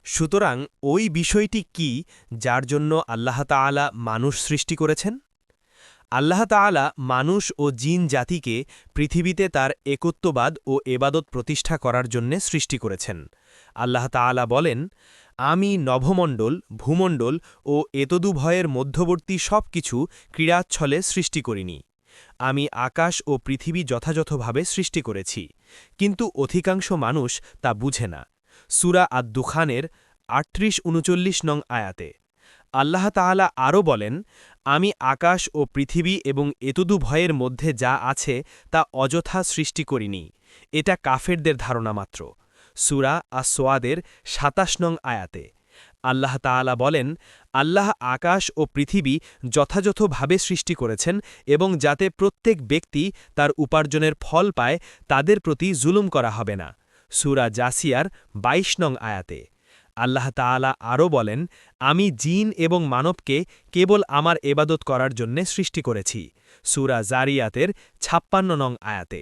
সুতরাং ওই বিষয়টি কি যার জন্য আল্লাহ তাআলা মানুষ সৃষ্টি করেছেন? আল্লাহ তাআলা মানুষ ও জিন জাতিকে পৃথিবীতে তার একত্ববাদ ও এবাদত প্রতিষ্ঠা করার জন্যে সৃষ্টি করেছেন। আল্লাহ তাআলা বলেন, আমি নভমণ্ডল, ভূমণ্ডল ও এতদুভয়ের মধ্যবর্তী সব কিছু ক্রীড়াচ্ছলে সৃষ্টি করিনি। আমি আকাশ ও পৃথিবী যথাযথভাবে সৃষ্টি করেছি, কিন্তু অধিকাংশ মানুষ তা বুঝে না। সূরা আদ-দুখানের ৩৮-৩৯ নং আয়াতে আল্লাহ তাআলা আরও বলেন, আমি আকাশ ও পৃথিবী এবং এতদুভয়ের মধ্যে যা আছে তা অযথা সৃষ্টি করিনি। এটা কাফেরদের ধারণা মাত্র। সূরা আস-সোয়াদের ২৭ নং আয়াতে আল্লাহ তাআলা বলেন, আল্লাহ আকাশ ও পৃথিবী যথাযথভাবে সৃষ্টি করেছেন এবং যাতে প্রত্যেক ব্যক্তি তার উপার্জনের ফল পায় তাদের প্রতি জুলুম করা হবে না। সূরা জাসিয়ার ২২ নং আয়াতে আল্লাহ তাআলা আরও বলেন, আমি জিন এবং মানবকে কেবল আমার এবাদত করার জন্যে সৃষ্টি করেছি। সূরা জারিয়াতের ৫৬ নং আয়াতে।